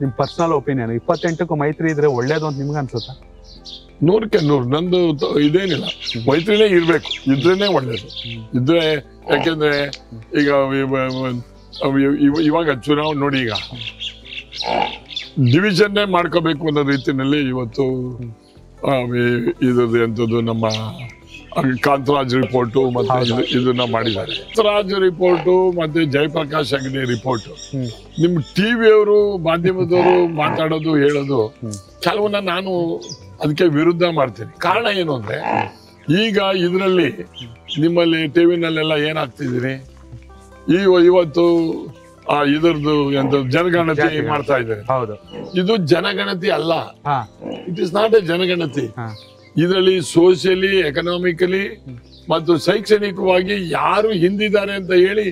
ನಿಮ್ personal opinion 28ಕ್ಕೂ ಮೈತ್ರಿ ಇದ್ರೆ ಒಳ್ಳೇದು ಅಂತ ನಿಮ್ಗೆ ಅನ್ಸುತ್ತಾ? 100ಕ್ಕೆ 100 ನಂದು ಇದೇನಿಲ್ಲ, ಮೈತ್ರಿನೇ ಇರ್ಬೇಕು, ಇದ್ರೇನೆ ಒಳ್ಳೇದು. ಇದ್ರೆ ಯಾಕೆಂದ್ರೆ ಈಗ ಇವಾಗ ಚುನಾವಣೆ ನೋಡಿ, ಈಗ ಡಿವಿಷನ್ನೇ ಮಾಡ್ಕೋಬೇಕು ಅನ್ನೋ ರೀತಿಯಲ್ಲಿ ಇವತ್ತು ಇದ್ರದ್ದು ಎಂಥದ್ದು ನಮ್ಮ ಕಾಂತರಾಜ್ ರಿಪೋರ್ಟು ಮತ್ತೆ ಇದನ್ನ ಮಾಡಿದ್ದಾರೆ. ಕಾಂತರಾಜ್ ರಿಪೋರ್ಟು ಮತ್ತೆ ಜಯಪ್ರಕಾಶ್ ಹೆಗಡೆ ರಿಪೋರ್ಟ್, ನಿಮ್ ಟಿವಿಯವರು ಮಾಧ್ಯಮದವರು ಮಾತಾಡೋದು ಹೇಳೋದು ಕೆಲವನ್ನ ನಾನು ಅದಕ್ಕೆ ವಿರುದ್ಧ ಮಾಡ್ತೀನಿ. ಕಾರಣ ಏನು ಅಂದ್ರೆ, ಈಗ ಇದರಲ್ಲಿ ನಿಮ್ಮಲ್ಲಿ ಟಿವಿನಲ್ಲೆಲ್ಲ ಏನಾಗ್ತಿದ್ದೀರಿ, ಇವತ್ತು ಇದರದ್ದು ಎಂತ ಜನಗಣತಿ ಮಾಡ್ತಾ ಇದ್ದಾರೆ. ಇದು ಜನಗಣತಿ ಅಲ್ಲ, ಇಟ್ ಇಸ್ ನಾಟ್ ಎ ಜನಗಣತಿ. ಇದರಲ್ಲಿ ಸೋಷಿಯಲಿ, ಎಕನಾಮಿಕಲಿ ಮತ್ತು ಶೈಕ್ಷಣಿಕವಾಗಿ ಯಾರು ಹಿಂದಿದ್ದಾರೆ ಅಂತ ಹೇಳಿ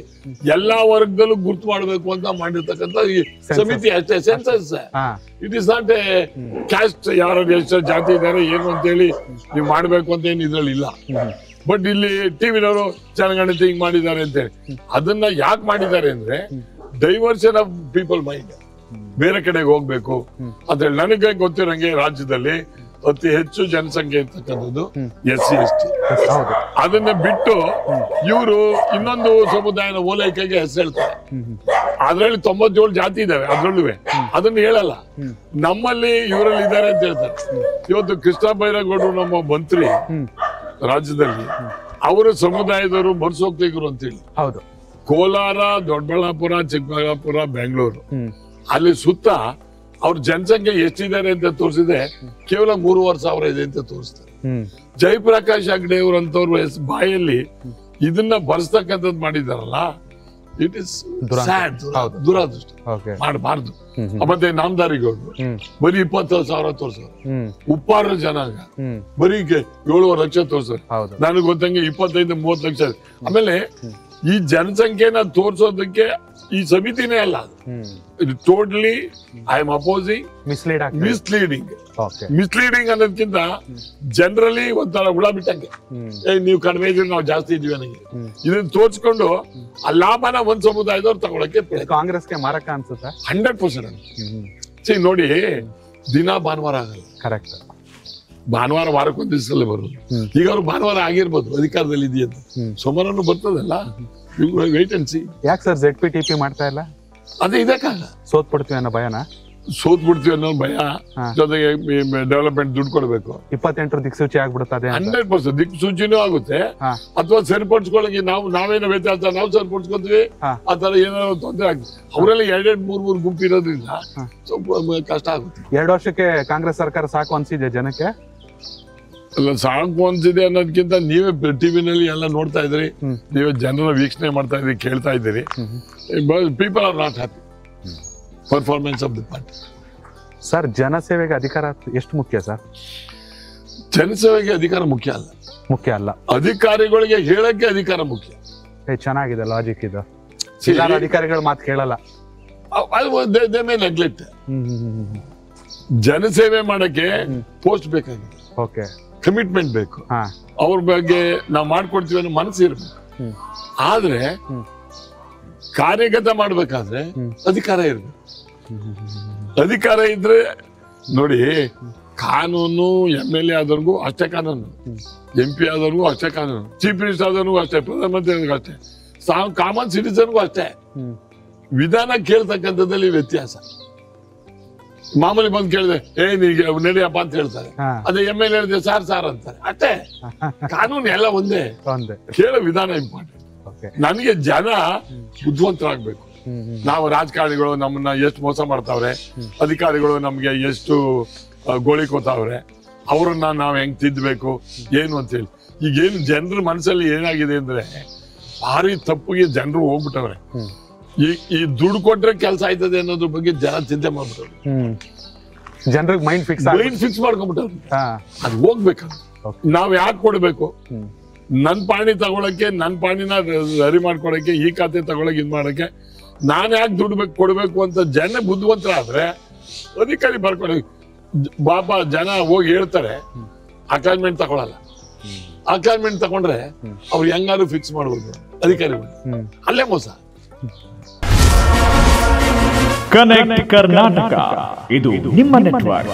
ಎಲ್ಲಾ ವರ್ಗದಲ್ಲೂ ಗುರ್ತು ಮಾಡಬೇಕು ಅಂತ ಮಾಡಿರ್ತಕ್ಕಂಥ ಈ ಸಮಿತಿ ಅಷ್ಟೇ, census. It is not a caste, ಯಾರು ಎಷ್ಟು ಜಾತಿ ಇದ್ದಾರೆ ಏನು ಅಂತ ಹೇಳಿ ನೀವು ಮಾಡ್ಬೇಕು ಅಂತ ಏನು ಇದ್ರಲ್ಲಿ ಇಲ್ಲ. ಬಟ್ ಇಲ್ಲಿ ಟಿವಿನವರು ಜನಗಣತಿ ಹಿಂಗ್ ಮಾಡಿದ್ದಾರೆ ಅಂತ ಹೇಳಿ ಅದನ್ನ ಯಾಕೆ ಮಾಡಿದ್ದಾರೆ ಅಂದ್ರೆ ಡೈವರ್ಷನ್ ಆಫ್ ಪೀಪಲ್ ಮೈಂಡ್, ಬೇರೆ ಕಡೆಗೆ ಹೋಗ್ಬೇಕು ಅಂತ ಹೇಳಿ. ನನಗೆ ಗೊತ್ತಿರಂಗೆ ರಾಜ್ಯದಲ್ಲಿ ಅತಿ ಹೆಚ್ಚು ಜನಸಂಖ್ಯೆ ಇರ್ತಕ್ಕಂಥದ್ದು SC ST. ಅದನ್ನ ಬಿಟ್ಟು ಇವರು ಇನ್ನೊಂದು ಸಮುದಾಯನ ಓಲೈಕೆಗೆ ಹೆಸರು ಹೇಳ್ತಾರೆ. ಅದ್ರಲ್ಲಿ 97 ಜಾತಿ ಇದಾವೆ, ಅದ್ರಲ್ಲೂ ಅದನ್ನ ಹೇಳಲ್ಲ. ನಮ್ಮಲ್ಲಿ ಇವರಲ್ಲಿ ಇದ್ದಾರೆ ಅಂತ ಹೇಳ್ತಾರೆ. ಇವತ್ತು ಕೃಷ್ಣ ಬೈರೇಗೌಡರು ನಮ್ಮ ಮಂತ್ರಿ ರಾಜ್ಯದಲ್ಲಿ, ಅವರ ಸಮುದಾಯದವರು ಮರುಸೋಕ್ತಿಗರು ಅಂತೇಳಿ ಕೋಲಾರ, ದೊಡ್ಡಬಳ್ಳಾಪುರ, ಚಿಕ್ಕಬಳ್ಳಾಪುರ, ಬೆಂಗಳೂರು ಅಲ್ಲಿ ಸುತ್ತ ಅವ್ರ ಜನಸಂಖ್ಯೆ ಎಷ್ಟಿದ್ದಾರೆ ಅಂತ ತೋರಿಸಿದೆ, ಕೇವಲ 3,500 ಇದೆ ಅಂತ ತೋರಿಸ್ತಾರೆ. ಜಯಪ್ರಕಾಶ್ ಹೆಗಡೆ ಅವರಂತವ್ರ ಬಾಯಲ್ಲಿ ಇದನ್ನ ಬರ್ಸ್ತಕ್ಕಂಥದ್ದು ಮಾಡಿದಾರಲ್ಲ, ಇಟ್ ಇಸ್ ಸ್ಯಾಡ್, ದುರಾದೃಷ್ಟ. ಮಾಡಬಾರ್ದು. ಮತ್ತೆ ನಾಮದಾರಿಗೌಡರು ಬರೀ 20,000 ತೋರ್ಸೋರು, ಉಪ್ಪಾರ ಜನಾಂಗ ಬರೀ 7 ಲಕ್ಷ ತೋರ್ಸೋರು. ನನಗೆ ಗೊತ್ತಂಗೆ 25-30 ಲಕ್ಷ. ಆಮೇಲೆ ಈ ಜನಸಂಖ್ಯೆನ ತೋರ್ಸೋದಕ್ಕೆ ಈ ಸಮಿತಿನೇ ಅಲ್ಲ, ಇದು totally I am opposing. Misleading ಅನ್ನೋದಕ್ಕಿಂತ ಜನರಲಿ ಒಂಥರ ಹುಳ ಬಿಟ್ಟಂಗೆ, ನೀವು ಕಡಿಮೆ ಇದ್ರೆ ನಾವು ಜಾಸ್ತಿ ಇದೀವಿ ನನಗೆ ಇದನ್ನ ತೋರ್ಸ್ಕೊಂಡು ಆ ಲಾಭನ ಒಂದ್ ಸಮುದಾಯದವ್ರು ತಗೊಳಕ್ಕೆ ಕಾಂಗ್ರೆಸ್ಗೆ ಮಾರಕ ಅನ್ಸುತ್ತೆ. 100%. ನೋಡಿ, ದಿನ ಭಾನುವಾರ ಆಗಲ್ಲ, ಕರೆಕ್ಟ್. ಭಾನುವಾರ ವಾರಕ್ಕೊಂದ್ ದಿವಸದಲ್ಲೇ ಬರೋದು. ಈಗ ಅವ್ರು ಭಾನುವಾರ ಆಗಿರ್ಬೋದು ಅಧಿಕಾರದಲ್ಲಿ ಇದೆಯಂತ, ಸೋಮವಾರನು ಬರ್ತದಲ್ಲ. Wait and see. ಯಾಕೆ ಸರ್ ZPTP ಮಾಡ್ತಾ ಇಲ್ಲ? ಅದೇ ಇದಕ್ಕಾಗ ಸೋತ್ಬಿಡ್ತೀವಿ ಅನ್ನೋ ಭಯನ? ಸೋತ್ಬಿಡ್ತೀವಿ ಅನ್ನೋ ಭಯ, ಜೊತೆಗೆ ಡೆವಲಪ್ಮೆಂಟ್ ದುಡ್ಡು ಕೊಡ್ಬೇಕು. 28 ದಿಕ್ಸೂಚಿ ಆಗ್ಬಿಡುತ್ತದೆ. 100% ದಿಕ್ಸೂಚಿನೂ ಆಗುತ್ತೆ. ಅಥವಾ ಸರಿಪಡಿಸ್ಕೊಳ್ಳಿ, ನಾವೇನೋ ವ್ಯತ್ಯಾಸ ನಾವು ಸರಿಪಡಿಸ್ಕೊತೀವಿ, ಆ ತರ ಏನಾದ್ರು ತೊಂದರೆ ಆಗ್ತದೆ. ಅವರಲ್ಲಿ 2-3 ಗುಂಪು ಇರೋದ್ರಿಂದ ಸ್ವಲ್ಪ ಕಷ್ಟ ಆಗುತ್ತೆ. 2 ವರ್ಷಕ್ಕೆ ಕಾಂಗ್ರೆಸ್ ಸರ್ಕಾರ ಸಾಕು ಅನ್ಸಿದೆ ಜನಕ್ಕೆ? ಅಲ್ಲ, ಸಾಕು ಅನ್ಸಿದೆ ಅನ್ನೋದಕ್ಕಿಂತ ನೀವೇ ಟಿವಿನಲ್ಲಿ ಎಲ್ಲ ನೋಡ್ತಾ ಇದ್ರಿ, ನೀವೇ ಜನರ ವೀಕ್ಷಣೆ ಮಾಡ್ತಾ ಇದ್ರಿ, ಕೇಳ್ತಾ ಇದ್ದೀರಿ. People are not happy performance of the party. Sir, ಜನಸೇವೆಗೆ ಅಧಿಕಾರ ಎಷ್ಟು ಮುಖ್ಯ ಸರ್? ಜನಸೇವೆಗೆ ಅಧಿಕಾರ ಮುಖ್ಯ ಅಲ್ಲ, ಅಧಿಕಾರಿಗಳಿಗೆ ಹೇಳಕ್ಕೆ ಅಧಿಕಾರ ಮುಖ್ಯ. ಚೆನ್ನಾಗಿದೆ ಲಾಜಿಕ್ ಇದು. ಅಧಿಕಾರಿಗಳ ಮಾತು ಕೇಳಲ್ಲ, ನೆಗ್ಲೆಕ್ಟ್. ಜನಸೇವೆ ಮಾಡಕ್ಕೆ ಪೋಸ್ಟ್ ಬೇಕಾಗಿದೆ, ಕಮಿಟ್ಮೆಂಟ್ ಬೇಕು, ಅವ್ರ ಬಗ್ಗೆ ನಾವು ಮಾಡ್ಕೊಡ್ತೀವಿ ಅನ್ನೋ ಮನಸ್ಸು ಇರ್ಬೇಕು. ಆದ್ರೆ ಕಾರ್ಯಗತ ಮಾಡ್ಬೇಕಾದ್ರೆ ಅಧಿಕಾರ ಇರ್ಬೇಕು. ಅಧಿಕಾರ ಇದ್ರೆ ನೋಡಿ, ಕಾನೂನು MLA ಆದವ್ರಿಗೂ ಅಷ್ಟೇ ಕಾನೂನು, MP ಆದವ್ರಿಗೂ ಅಷ್ಟೇ ಕಾನೂನು, ಚೀಫ್ ಮಿನಿಸ್ಟರ್ ಆದವ್ರಿಗೂ ಅಷ್ಟೇ, ಪ್ರಧಾನಮಂತ್ರಿಗೂ ಅಷ್ಟೇ, ಕಾಮನ್ ಸಿಟಿಸನ್ಗೂ ಅಷ್ಟೇ. ವಿಧಾನ ಕೇಳ್ತಕ್ಕಂಥದ್ದಲ್ಲಿ ವ್ಯತ್ಯಾಸ. ಮಾಮೂಲಿ ಬಂದು ಕೇಳಿದೆ, ನೀಗೆ ನಡಿಯಪ್ಪ ಅಂತ ಹೇಳ್ತಾರೆ. ಅದೇ MLA ಹೇಳಿದೆ ಸಾರ್ ಅಂತಾರೆ, ಅಷ್ಟೇ. ಕಾನೂನು ಎಲ್ಲ ಒಂದೇ, ಕೇಳೋ ವಿಧಾನ ಇಂಪಾರ್ಟೆಂಟ್. ನನಗೆ ಜನ ಬುದ್ಧಿವಂತರಾಗ್ಬೇಕು. ನಾವು ರಾಜಕಾರಣಿಗಳು ನಮ್ಮನ್ನ ಎಷ್ಟು ಮೋಸ ಮಾಡ್ತಾವ್ರೆ, ಅಧಿಕಾರಿಗಳು ನಮ್ಗೆ ಎಷ್ಟು ಗೋಳಿಕೋತಾವ್ರೆ, ಅವ್ರನ್ನ ನಾವ್ ಹೆಂಗ್ ತಿದ್ದಬೇಕು ಏನು ಅಂತೇಳಿ. ಈಗೇನು ಜನರ ಮನಸ್ಸಲ್ಲಿ ಏನಾಗಿದೆ ಅಂದ್ರೆ, ಭಾರಿ ತಪ್ಪಿಗೆ ಜನರು ಹೋಗ್ಬಿಟ್ಟವ್ರೆ. ಈ ದುಡ್ಡು ಕೊಟ್ರೆ ಕೆಲಸ ಆಯ್ತದೆ ಅನ್ನೋದ್ರ ಬಗ್ಗೆ ಜನ ಚಿಂತೆ ಮಾಡ್ಬಿಟ್ಟವ್ರು. ಜನರಿಗೆ ಮೈಂಡ್ ಫಿಕ್ಸ್ ಮಾಡ್ಕೊಂಡ್ಬಿಟ್ಟವ್ರು. ಅದು ಹೋಗ್ಬೇಕು. ನಾವ್ ಯಾಕೆ ಕೊಡ್ಬೇಕು? ನನ್ ಪಾಣಿ ತಗೊಳಕ್ಕೆ, ನನ್ ಪಾಣಿನ ಸರಿ ಮಾಡ್ಕೊಳಕ್ಕೆ, ಈ ಖಾತೆ ತಗೊಳಕ್ ಇದ್ ಮಾಡಕ್ಕೆ ನಾನ್ ಯಾಕೆ ದುಡ್ಡು ಕೊಡ್ಬೇಕು ಅಂತ ಜನ ಬುದ್ಧಿವಂತರಾದ್ರೆ ಅಧಿಕಾರಿ ಬರ್ಕೊಳ್ಳಿ. ಬಾಬಾ ಜನ ಹೋಗಿ ಹೇಳ್ತಾರೆ, ಅಪಾಯಿಂಟ್ಮೆಂಟ್ ತಗೊಳಲ್ಲ. ಅಪಾಯಿಂಟ್ಮೆಂಟ್ ತಗೊಂಡ್ರೆ ಅವ್ರು ಹೆಂಗಾರು ಫಿಕ್ಸ್ ಮಾಡ್ಬೋದು ಅಧಿಕಾರಿಗಳು. ಅಲ್ಲೇ ಮೋಸ. ಕನೆಕ್ಟ್ ಕರ್ನಾಟಕ ಇದು ನಿಮ್ಮ ನೆಟ್ವರ್ಕ್.